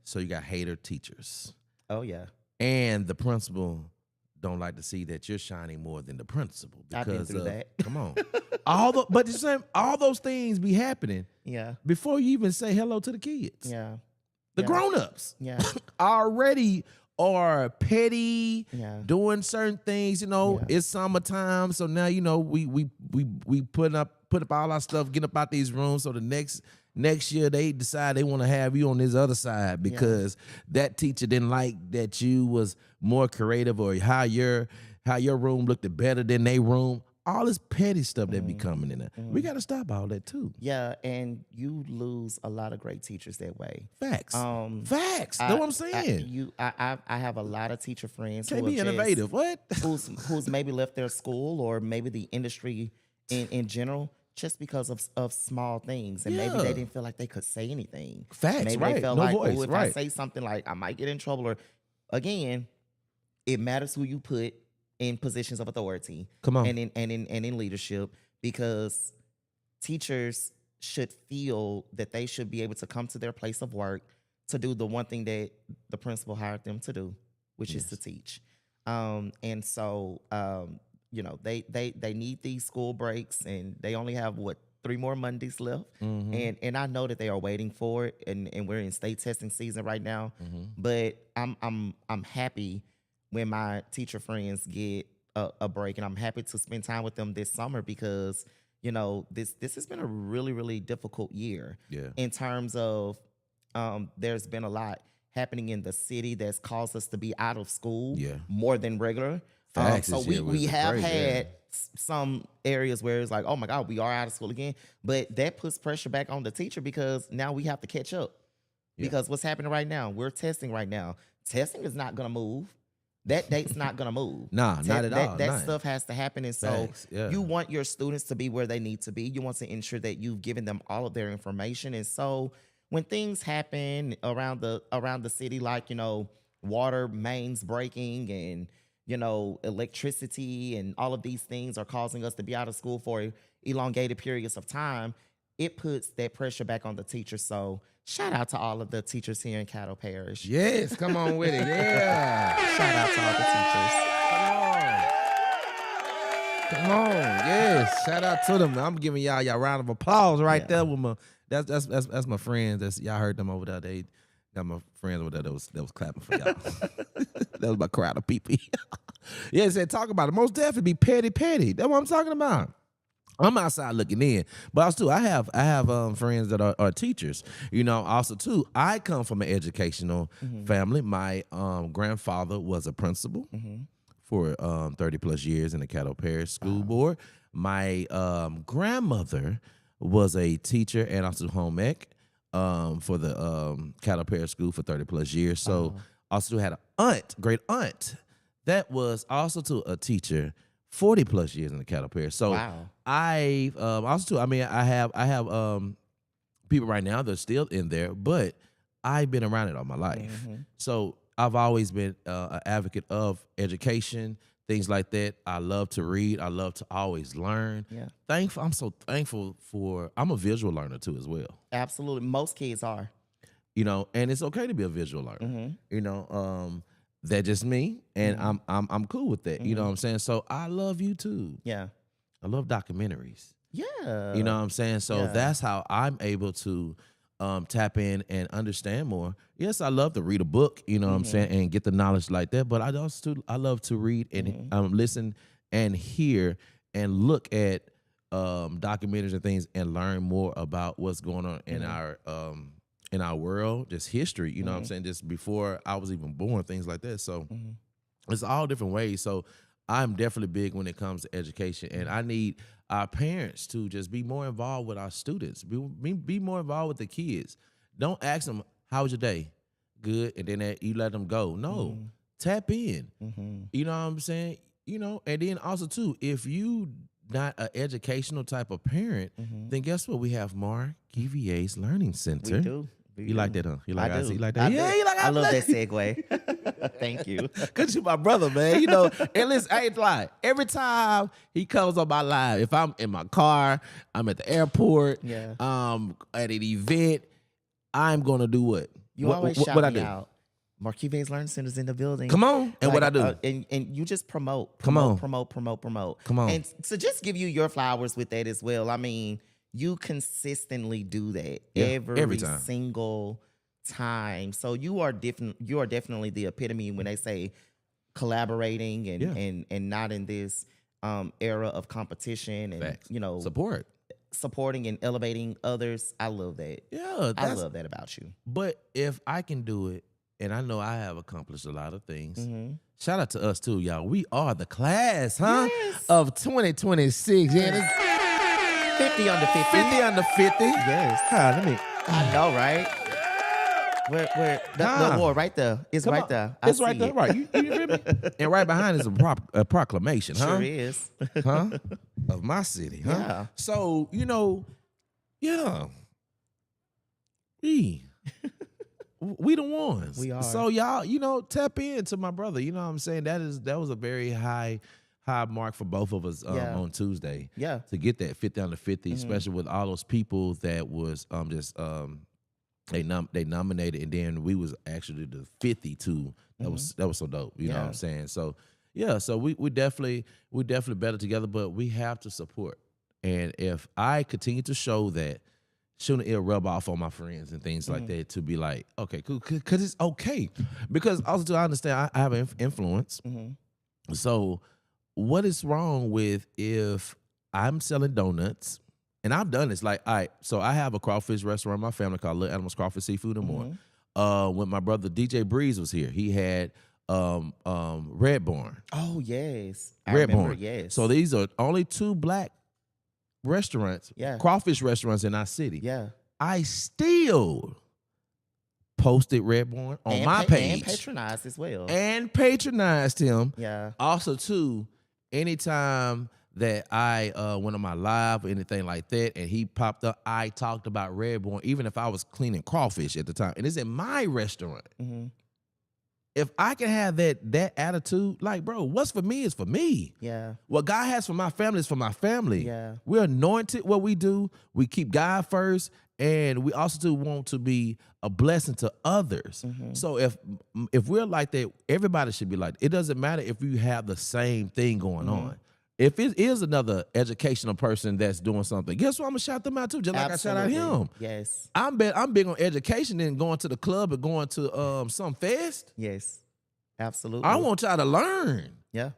So you got hater teachers. Oh, yeah. And the principal don't like to see that you're shining more than the principal. Because I've been through that. Come on. But the same, all those things be happening before you even say hello to the kids. Yeah. The grown-ups Yeah. already are petty, doing certain things. You know, it's summertime, so now you know we put up all our stuff, getting up out these rooms. So the next year they decide they want to have you on this other side because that teacher didn't like that you was more creative, or how your room looked better than their room. All this petty stuff that be coming in there. We got to stop all that too. Yeah, and you lose a lot of great teachers that way. Facts. Facts. That's what I'm saying. I have a lot of teacher friends Can't be innovative. What? who's maybe left their school or maybe the industry in general just because of small things, and maybe they didn't feel like they could say anything. Facts. Maybe they felt no like, voice. if I say something, like I might get in trouble. Or again, it matters who you put in positions of authority. Come on. And in leadership, because teachers should feel that they should be able to come to their place of work to do the one thing that the principal hired them to do, which is to teach. And so you know, they need these school breaks, and they only have 3 more Mondays left. And I know that they are waiting for it, and we're in state testing season right now. But I'm happy when my teacher friends get a break, and I'm happy to spend time with them this summer, because you know this has been a really, really difficult year in terms of there's been a lot happening in the city that's caused us to be out of school more than regular. So we have had some areas where it's like, oh my God, we are out of school again, but that puts pressure back on the teacher, because now we have to catch up. Because what's happening right now, we're testing right now. Testing is not gonna move. That date's not gonna move. Nah, not at all. That stuff has to happen. And so you want your students to be where they need to be. You want to ensure that you've given them all of their information. And so when things happen around the city, like, you know, water mains breaking and, you know, electricity and all of these things are causing us to be out of school for elongated periods of time, it puts that pressure back on the teachers. So shout out to all of the teachers here in Caddo Parish. Yes, come on with it. Yeah. Shout out to all the teachers. Come on, yes. Shout out to them. I'm giving y'all round of applause right there with my. That's my friends. That's y'all heard them over there. They got my friends over there that was clapping for y'all. That was my crowd of people. Yeah, it said talk about it. Most definitely be petty. That's what I'm talking about. I'm outside looking in, but also too, I have friends that are teachers. You know, also too, I come from an educational family. My grandfather was a principal for 30 plus years in the Caddo Parish School Board. My grandmother was a teacher and also home ec for the Caddo Parish School for 30 plus years. So also had an great aunt that was also too a teacher 40 plus years in the Caddo Parish. So I also too, I mean, I have people right now that are still in there, but I've been around it all my life. So I've always been an advocate of education, things like that. I love to read. I love to always learn. I'm so thankful I'm a visual learner too as well. Absolutely. Most kids are. You know, and it's okay to be a visual learner. You know, that's just me, and I'm cool with that. You know what I'm saying? So I love YouTube. Yeah. I love documentaries. Yeah. You know what I'm saying? So that's how I'm able to tap in and understand more. Yes, I love to read a book, you know what I'm saying, and get the knowledge like that. But I love to read and listen and hear and look at documentaries and things and learn more about what's going on in our world, just history, you know what I'm saying, just before I was even born, things like that. So it's all different ways. So I'm definitely big when it comes to education, and I need our parents to just be more involved with our students, be more involved with the kids. Don't ask them, how was your day? Good, and then you let them go. No, tap in. You know what I'm saying? You know, and then also too, if you not an educational type of parent, then guess what? We have Marvkevea's Learning Center. We do. You like that, huh? You like I do. You like that? Yeah, you like I love that segue. Thank you. Cause you my brother, man. You know, and listen, I ain't lying. Every time he comes on my live, if I'm in my car, I'm at the airport, at an event, I'm gonna do what? You always shout me out. Marvkevea's Learning Center's in the building. Come on. And what I do? And you just promote. Come on. Promote. Come on. And so just give you your flowers with that as well. I mean, you consistently do that every time. Single time. So you are definitely the epitome when they say collaborating and not in this era of competition and you know, supporting and elevating others. I love that. Yeah, I love that about you. But if I can do it, and I know I have accomplished a lot of things. Shout out to us too, y'all. We are the class, of 2026. Yeah, 50 under 50. 50 under 50. Yes. I know, right? Where the war right there. It's right there. It's right there, right? You hear me? And right behind is a proclamation, Sure is. Of my city, huh? Yeah. So, you know, we the ones. We are. So y'all, you know, tap into my brother. You know what I'm saying? That was a very high mark for both of us on Tuesday. Yeah. To get that 50 under 50, especially with all those people that was they nominated, and then we was actually the 52. That was so dope. You know what I'm saying? So so we definitely better together, but we have to support. And if I continue to show that, shouldn't it rub off on my friends and things like that, to be like, okay, cool, because it's okay. Because also, I understand I have an influence. So what is wrong with if I'm selling donuts, and I've done this, like, all right, so I have a crawfish restaurant in my family called Little Animals Crawfish Seafood and More. When my brother DJ Breeze was here, he had Red Barn. Oh, yes. Red Barn. Yes. So these are only 2 black restaurants, crawfish restaurants in our city. Yeah. I still posted Red Barn on my page. And patronized as well. And patronized him. Yeah. Also, too, anytime that I went on my live or anything like that, and he popped up, I talked about Red Barn, even if I was cleaning crawfish at the time. And it's in my restaurant. If I can have that attitude, like, bro, what's for me is for me. Yeah. What God has for my family is for my family. Yeah. We're anointed what we do. We keep God first, and we also do want to be a blessing to others. So if we're like that, everybody should be like that. It doesn't matter if you have the same thing going on. if it is another educational person that's doing something, guess what? I'm gonna shout them out too, just like Absolutely. I shout out him. Yes. I'm big on education and going to the club and going to some fest. Yes. Absolutely. I want y'all to learn. Yeah.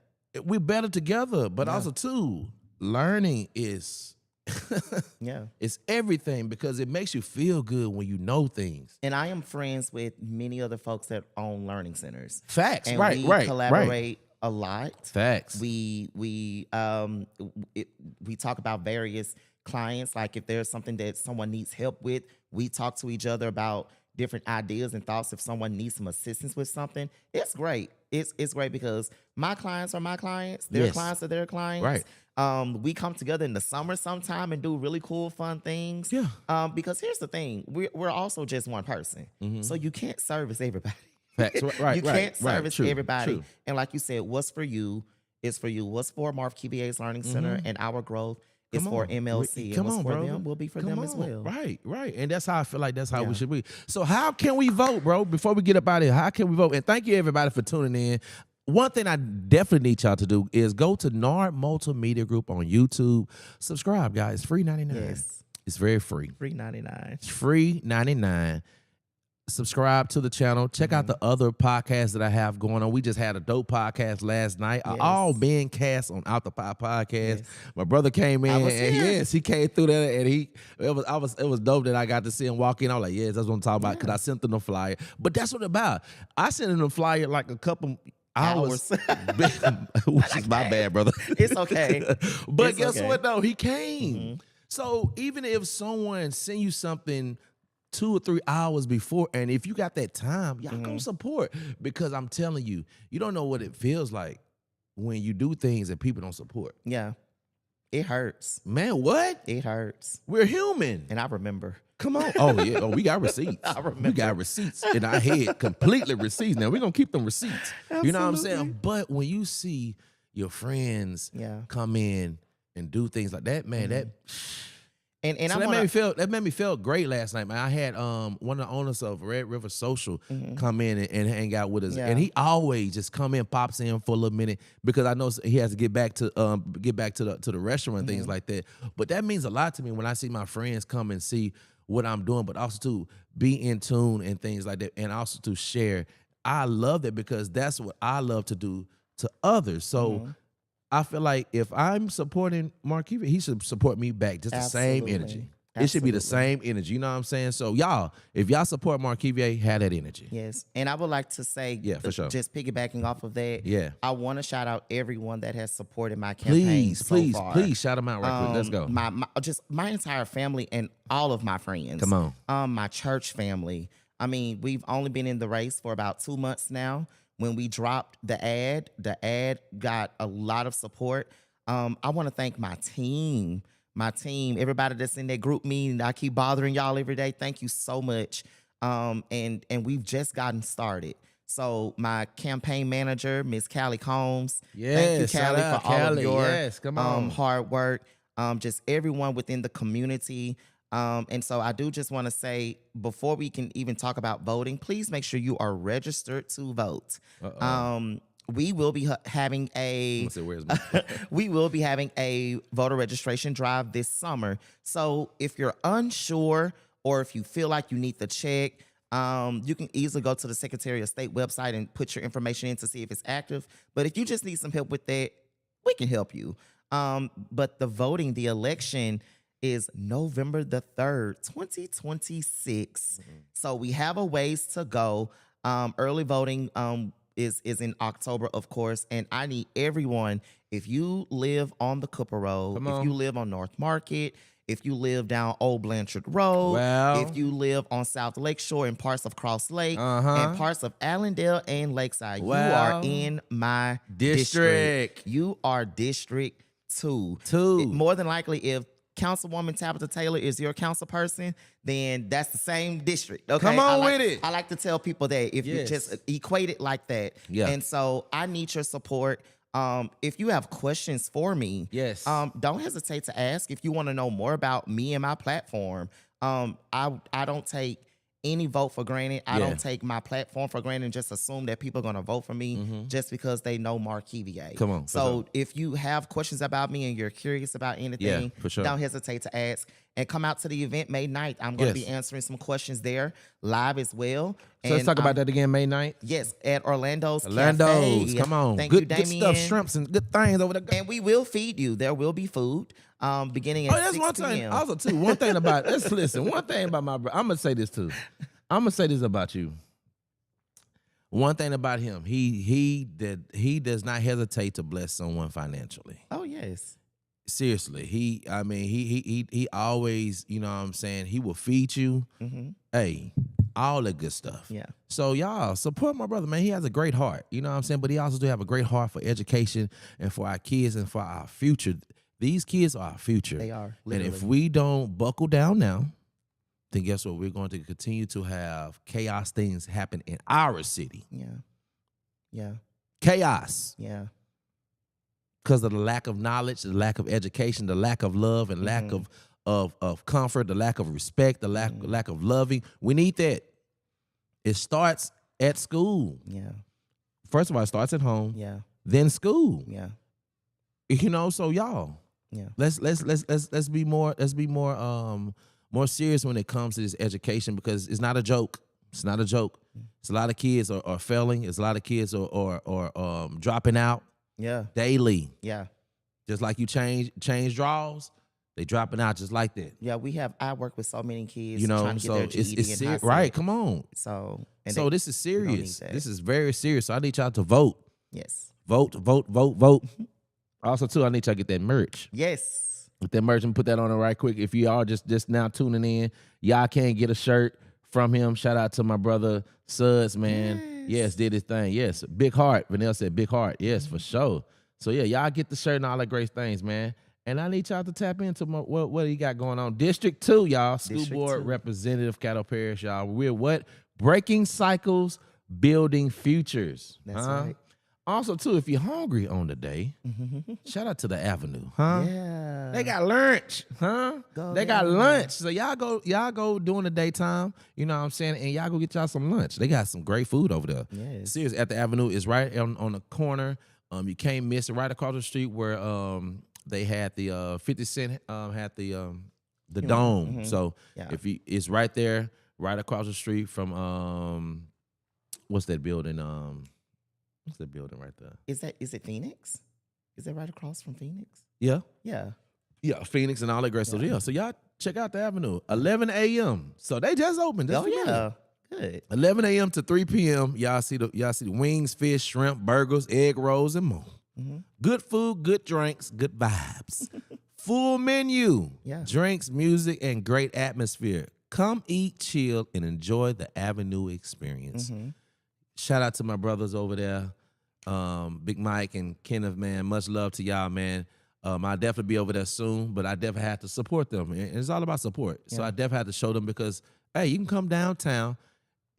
We're better together, but also too, learning is it's everything because it makes you feel good when you know things. And I am friends with many other folks that own learning centers. Facts. And right. we collaborate a lot. Facts. We talk about various clients. Like if there's something that someone needs help with, we talk to each other about different ideas and thoughts. If someone needs some assistance with something, it's great. It's great because my clients are my clients. Their clients are their clients. Right. We come together in the summer sometime and do really cool, fun things. Yeah. Because here's the thing, we're also just one person, so you can't service everybody. Facts. Right. You can't service True, everybody. true. And like you said, what's for you is for you. What's for Marvkevea's Learning Center and our growth is for MLC. Come and what's on, for bro. them will be for them as well. Right. And that's how I feel like that's how we should be. So how can we vote, bro? Before we get up out of here, how can we vote? And thank you everybody for tuning in. One thing I definitely need y'all to do is go to Nard Multimedia Group on YouTube. Subscribe, guys. It's free 99. Yes. It's very free. Free 99. It's free 99. Subscribe to the channel. Check out the other podcasts that I have going on. We just had a dope podcast last night. All being cast on Out the Pie podcast. My brother came in and he came through there and it was dope that I got to see him walk in. I was like, yes, that's what I'm talking about because I sent them the flyer. But that's what it's about. I sent him the flyer like a couple hours. Which is my bad, brother. It's okay. But guess what though? He came. So even if someone send you something 2 or 3 hours before, and if you got that time, y'all go support, because I'm telling you, you don't know what it feels like when you do things that people don't support. Yeah. It hurts. Man, what? It hurts. We're human. And I remember. Come on. Oh, yeah. Oh, we got receipts. I remember. We got receipts in our head, completely receipts. Now, we're going to keep them receipts. Absolutely. You know what I'm saying? But when you see your friends come in and do things like that, man, that... And so that made me feel great last night, man. I had one of the owners of Red River Social come in and hang out with us, and he always just come in, pops in for a little minute because I know he has to get back to the restaurant and things like that. But that means a lot to me when I see my friends come and see what I'm doing, but also to be in tune and things like that, and also to share. I love that because that's what I love to do to others. So. I feel like if I'm supporting Marvkevea, he should support me back. Just the same energy. It should be the same energy. You know what I'm saying? So y'all, if y'all support Marvkevea, have that energy. Yes. And I would like to say, for sure. Just piggybacking off of that, I want to shout out everyone that has supported my campaign Please shout them out right quick. Let's go. My entire family and all of my friends. Come on. My church family. I mean, we've only been in the race for about 2 months now. When we dropped the ad got a lot of support. I want to thank my team, everybody that's in that group meeting. I keep bothering y'all every day. Thank you so much. And we've just gotten started. So my campaign manager, Miss Callie Combs. Thank you, Callie, for all of your hard work. Just everyone within the community. And so I do just want to say, before we can even talk about voting, please make sure you are registered to vote. We will be having a voter registration drive this summer. So if you're unsure or if you feel like you need the check, you can easily go to the Secretary of State website and put your information in to see if it's active. But if you just need some help with that, we can help you. But the election is November the 3rd, 2026. So we have a ways to go. Early voting is in October, of course. And I need everyone, if you live on the Cooper Road, if you live on North Market, if you live down Old Blanchard Road, if you live on South Lakeshore and parts of Cross Lake and parts of Allendale and Lakeside, you are in my district. You are District 2. More than likely, if Councilwoman Tabitha Taylor is your council person, then that's the same district. Okay, come on with it. I like to tell people that if you just equate it like that. And so I need your support. If you have questions for me, don't hesitate to ask. If you want to know more about me and my platform, I don't take any vote for granted. I don't take my platform for granted and just assume that people are going to vote for me just because they know Marvkevea. Come on. So if you have questions about me and you're curious about anything, for sure. don't hesitate to ask. And come out to the event May 9th. I'm going to be answering some questions there live as well. So let's talk about that again, May 9th. Yes, at Orlando's Cafe. Come on. Thank you, good Damien. stuff, shrimps and good things over there. And we will feed you. There will be food beginning at 6 one p.m. thing. Also, too, one thing about, let's listen, one thing about my brother, I'm going to say this, too. I'm going to say this about you. One thing about him, he does not hesitate to bless someone financially. Oh, yes. Seriously, he always, you know what I'm saying, he will feed you. Hey, all that good stuff. Yeah. So y'all support my brother, man. He has a great heart, you know what I'm saying, but he also do have a great heart for education and for our kids and for our future. These kids are our future. They are. Literally. And if we don't buckle down now, then guess what? We're going to continue to have chaos things happen in our city. Yeah. Yeah. Chaos. Yeah. Because of the lack of knowledge, the lack of education, the lack of love, and lack of comfort, the lack of respect, the lack of loving. We need that. It starts at school. Yeah. First of all, it starts at home. Yeah. Then school. Yeah. You know, so y'all. Yeah. Let's be more more serious when it comes to this education, because it's not a joke. It's not a joke. It's a lot of kids are failing. It's a lot of kids are dropping out. Yeah. Daily. Yeah. Just like you change draws, they dropping out just like that. Yeah, I work with so many kids, you know, trying to get so their GED and high school. right. Come on. So This is serious. This is very serious. So I need y'all to vote. Yes. Vote. Also, too, I need y'all to get that merch. Yes. Get that merch and put that on it right quick. If you are just now tuning in, y'all can get a shirt from him. Shout out to my brother Suds, man. Yes, did his thing. Yes, big heart. Vanessa said big heart. Yes, for sure. So yeah, y'all get the shirt and all that great things, man. And I need y'all to tap into what he got going on. District 2, y'all. School Board Representative, Caddo Parish, y'all. We're what? Breaking cycles, building futures. That's right. Also, too, if you're hungry on the day, shout out to the Avenue, huh? Yeah. They got lunch, huh? They got lunch. So y'all go during the daytime, you know what I'm saying, and y'all go get y'all some lunch. They got some great food over there. Yes. Seriously, at the Avenue is right on the corner. You can't miss it, right across the street where they had the 50 Cent had the dome. So it's right there, right across the street from what's that building? What's that building right there? Is it Phoenix? Is it right across from Phoenix? Yeah. Yeah. Yeah, Phoenix and all that great stuff. Yeah. So y'all check out the Avenue. 11 a.m. So they just opened. Good. 11 a.m. to 3 p.m. Y'all see the wings, fish, shrimp, burgers, egg rolls, and more. Good food, good drinks, good vibes. Full menu. Yeah. Drinks, music, and great atmosphere. Come eat, chill, and enjoy the Avenue experience. Shout out to my brothers over there, Big Mike and Kenneth, man. Much love to y'all, man. I'll definitely be over there soon, but I definitely have to support them. And it's all about support. So I definitely have to show them because, hey, you can come downtown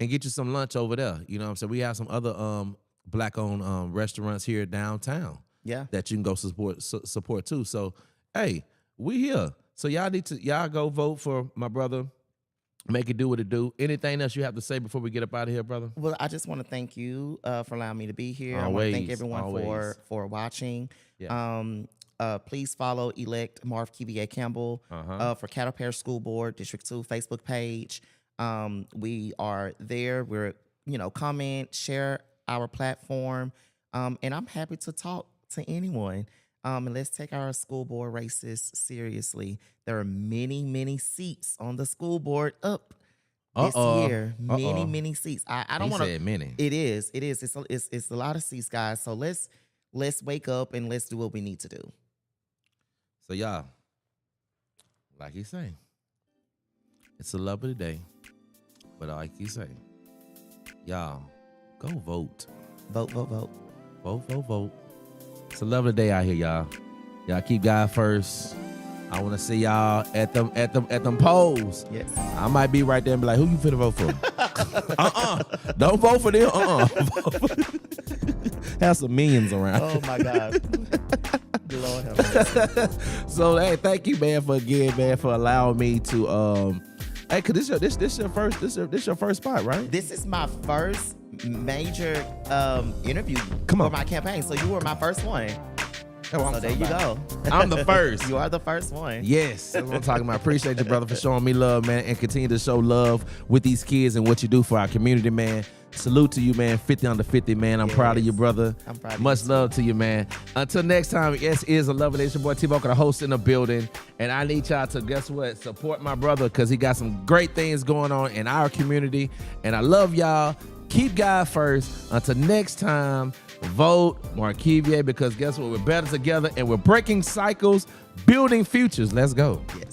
and get you some lunch over there. You know what I'm saying? We have some other Black-owned restaurants here downtown that you can go support too. So, hey, we here. So y'all go vote for my brother. Make it do what it do. Anything else you have to say before we get up out of here, brother? Well, I just want to thank you for allowing me to be here. I want to thank everyone for watching. Yeah. Please follow elect Marvkevea Campbell for Caddo Parish School Board District 2 Facebook page. We are there. We're comment, share our platform, and I'm happy to talk to anyone. And let's take our school board races seriously. There are many, many seats on the school board up this year. Many seats. I don't want to. Many. It is. It's a lot of seats, guys. So let's wake up and let's do what we need to do. So y'all, like you say, it's a lovely day, but like you say, y'all go vote. Vote. It's a lovely day out here, y'all. Y'all keep God first. I want to see y'all at them polls. Yes. I might be right there and be like, who you finna vote for? Don't vote for them. Have some millions around. Oh my God. Lord have mercy. So hey, thank you, man, for allowing me to Hey, cause this your first spot, right? This is my first major interview for my campaign. So you were my first one. So there you go. I'm the first. You are the first one. Yes, that's what I'm talking about. Appreciate you, brother, for showing me love, man, and continue to show love with these kids and what you do for our community, man. Salute to you, man. 50 under 50, man. I'm proud of you, brother. I'm proud of Much you love to you, man. Until next time, yes, is a love. It's your boy T-Vocal, the host in the building. And I need y'all to, guess what, support my brother because he got some great things going on in our community. And I love y'all. Keep God first. Until next time, vote Marvkevea because guess what? We're better together and we're breaking cycles, building futures. Let's go. Yes.